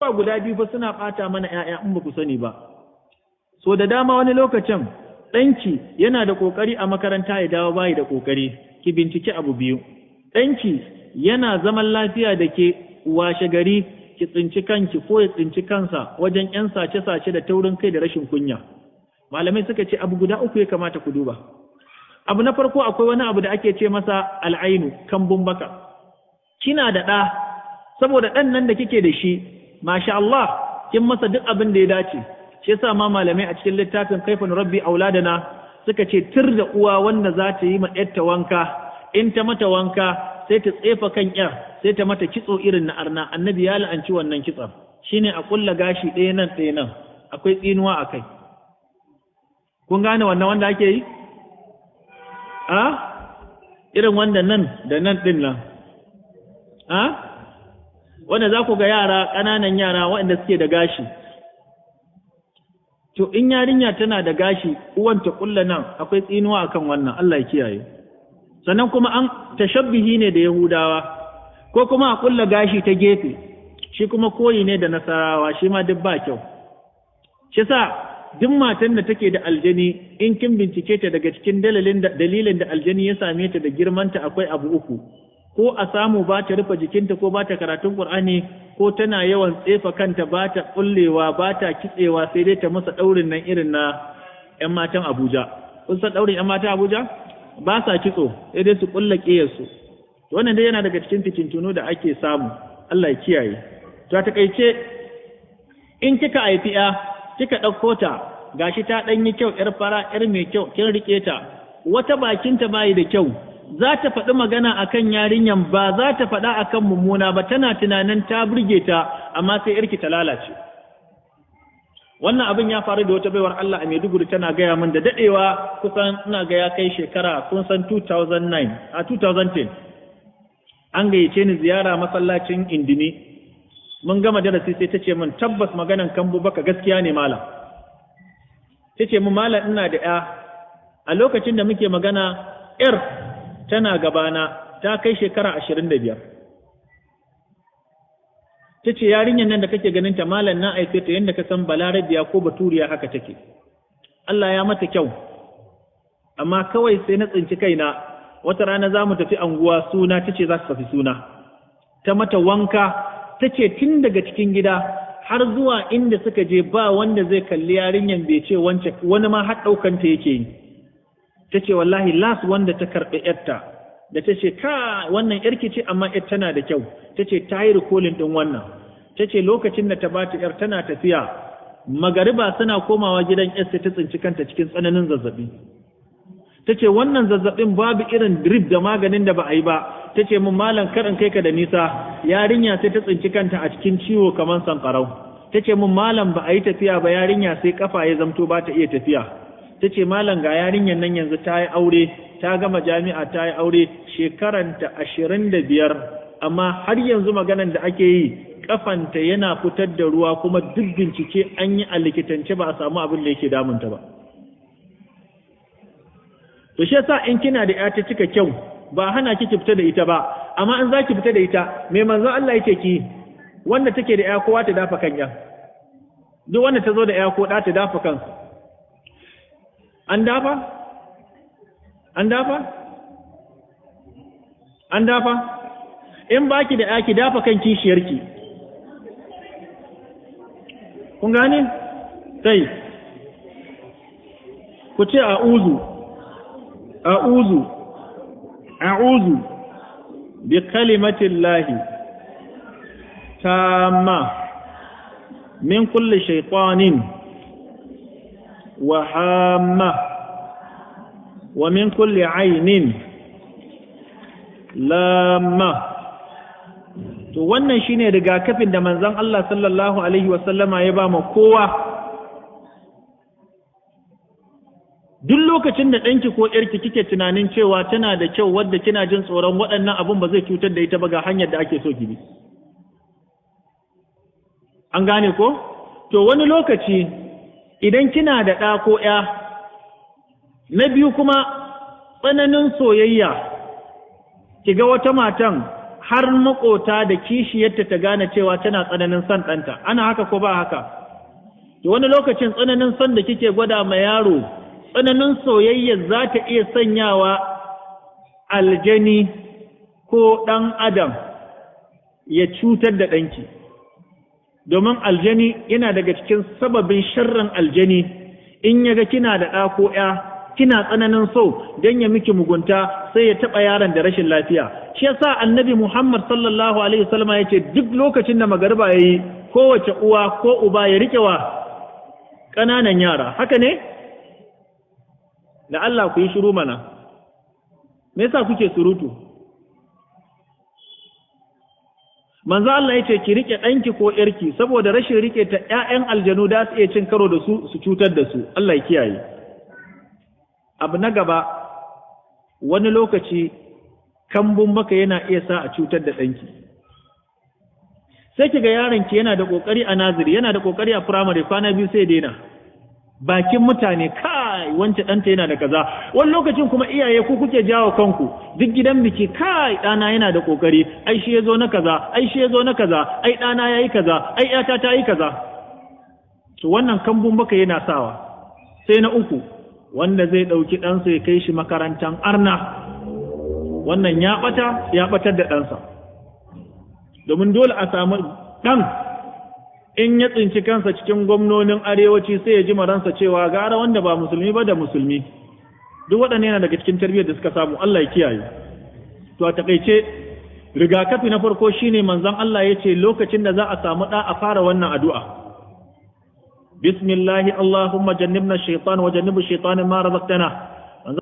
ba guda biyu fa suna ɓata mana ‘ya'ya in ba ku sani ba. So da dama wani lokacin ɗanki yana da ƙoƙari a makaranta ya dawo bayi da ƙoƙari, ki binciki abu biyu. Ɗanki yana zaman lafiya da ke washe gari ki tsinci kanki ko ya tsinci kansa wajen ‘yan sace-sace da taurin kai da rashin kunya. Malamai suka ce abu guda uku ya kamata ku duba. Abu na farko akwai wani abu da ake ce masa al'ainu, kambun baka. Kina da ɗa, saboda ɗan nan da kike da shi, masha Allah, kin masa duk abin da ya dace. Shi yasa ma malamai a cikin littafin Kaifa Nurabbi Auladana suka ce tir da uwa wanda za ta yi ma ‘yarta wanka, in ta mata wanka sai ta tsefa kan ‘yar, sai ta mata kitso irin na arna. Annabi ya la'anci wannan kitson. Shine a kulla gashi ɗaya nan ɗaya nan, akwai tsinuwa a kai. Kun gane wannan wanda ake yi? Irin wanda nan da nan ɗin nan. Wanda za ku ga yara, ƙananan yara waɗanda suke da gashi. To in yarinya tana da gashi, uwan ta kulla nan, akwai tsinuwa akan wannan, Allah ya kiyaye. Sannan kuma an tashabbihi ne da Yahudawa, ko kuma a kulla gashi ta gefe, shi kuma koyi ne da Nasarawa, shi ma duk ba kyau. Shi sa duk matan da take da aljani, in kin bincike ta daga cikin dalilin da aljani ya same ta da girmanta akwai abu uku. Ko a samu ba ta rufe jikinta ko ba ta karatun Qur'ani, ko tana yawan tsefa kanta ba ta kullewa ba ta kitsewa, sai dai ta masa daurin nan irin na ƴan matan Abuja. Kun san daurin ƴan matan Abuja? Ba sa kitso, sai dai su kulla ƙiyarsu. Wannan dai yana daga cikin fitintunu da ake samu. Allah ya kiyaye. To a takaice in kika haifi kika ɗauko ta, gashi ta ɗan yi kyau, ƴar fara, ƴar mai kyau, kin riƙe ta, wata bakinta bayi da kyau, za ta faɗi magana akan yarinyan ba za ta faɗa akan mummuna ba, tana tunanin ta burge ta, amma sai ƴarki ta lalace. Wannan abin ya faru da wata baiwar Allah a Maiduguri, tana gaya min da daɗewa, kusan ina ga ya kai shekara, kun san 2010. An gayyace ni ziyara masallacin Indini. Mun gama darasi sai ta ce min tabbas maganan kambu baka gaskiya ne malam. Ta ce min malam ina da a lokacin da muke magana ƴar tana gabana ta kai shekara 25. Ta ce yarinyar nan da kake ganin ta malam na aife ta yadda ka san balarabiya ko baturiya haka take. Allah ya mata kyau, amma kawai sai na tsinci kaina wata rana za mu tafi anguwa suna, ta ce za su tafi suna. Ta mata wanka, ta ce tun daga cikin gida har zuwa inda suka je ba wanda zai kalli yarinyar bai ce wance, wani ma har ɗaukanta yake yi. Ta ce wallahi las wanda ta karɓi ‘yarta, da ta ce ka wannan ‘yarki ce amma ‘yar tana da kyau, ta ce ta yi rikolin ɗin wannan. Ta ce lokacin da ta ba ta ‘yar tana tafiya, magariba suna komawa gidan ‘yarsa ta tsinci kanta cikin tsananin zazzaɓi. Ta ce wannan zazzaɓin babu irin drip da maganin da ba a yi ba. Ta ce mun malam karin kai ka da nisa, yarinya sai ta tsinci kanta a cikin ciwo kamar sankarau. Ta ce mun malam ba a yi tafiya ba, yarinya sai kafa ya zamto ba ta iya tafiya. Ta ce malam ga yarinyar nan yanzu ta yi aure, ta gama jami'a ta yi aure, shekaranta 25, amma har yanzu maganan da ake yi kafanta yana fitar da ruwa, kuma duk bincike an yi a likitance ba a samu abin da yake damunta ba. To shi yasa in kina da ta cika kyau ba hana ki fita da ita ba, amma in za ki fita da ita mai manzo Allah yake ki, wanda take da kowa ta dafa kan duk wanda ta zo da ko da ta dafa kansu. An dafa? An dafa? An dafa? In baki da ki dafa kan kishiyarki. Kun gane? Sai ku ce a'udhu bi kalimatillahi tamma min kulli shaytanin wa hamma wa min kulli ainin lamma. To wannan shine rigakafin da manzon Allah sallallahu alaihi wasallama ya ba mu kowa. Duk lokacin da ɗanki ko ƴarki kike tunanin cewa tana da kyau, wadda kina jin tsoron waɗannan abun ba zai cutar da ita ba, ga hanyar da ake so ki bi. An gane ko? To wani lokaci idan kina da ɗa ko ƴa, na biyu kuma tsananin soyayya, ki ga wata matan har makota da kishiyarta ta gane cewa tana tsananin son ɗanta. Ana haka ko ba haka? To wani lokacin tsananin son da kike gwada ma yaro, tsananin soyayya za ta iya sanyawa aljani ko ɗan adam ya cutar da ɗanki. Domin aljani yana daga cikin sababin sharrin aljani, in ya ga kina da ɗa ko ‘ya, kina tsananin so don ya miki mugunta sai ya taɓa yaron da rashin lafiya. Shi yasa annabi Muhammad sallallahu alaihi wasallam ya ce duk lokacin da magariba ya yi, kowace uwa ko uba ya riƙe wa ƙananan yara. Haka ne? Da Allah ku yi shiru mana. Me yasa kuke surutu? Manzo Allah ya ce ki rike ɗanki ko ƴarki, saboda rashin rike ta ƴaƴan aljanu da su iya cin karo da su cutar da su. Allah ya kiyaye. Abu na gaba, wani lokaci kambun baka yana iya sa a cutar da ɗanki. Sai kiga yaronki yana da ƙoƙari a naziri, yana da ƙoƙari a firamare, kwana biyu sai daina. Bakin mutane, kai wance ɗanta yana da kaza. Wani lokacin kuma iyaye ku kuke jawo kanku, duk gidan biki, kai ɗana yana da ƙoƙari, ai shi ya zo na kaza, ai shi ya zo na kaza, ai ɗana ya yi kaza, ai ƴata ta yi kaza. To wannan kambun baka yana sawa. Sai na uku, wanda zai ɗauki ɗansa ya kai shi makarantar arna, wannan ya ɓatar da ɗansa. Domin dole a samu ɗan in ya tsinci kansa cikin gwamnonin arewaci sai ya ji maransa cewa gara wanda ba musulmi ba da musulmi. Duk waɗanne yana daga cikin tarbiyyar da suka samu, Allah ya kiyaye. To a taƙaice, rigakafi na farko shine manzon Allah ya ce lokacin da za a samu ɗa a fara wannan addu'a. Bismillahi Allahumma jannibna shaitan wa jannibu shaitanin ma razaqtana.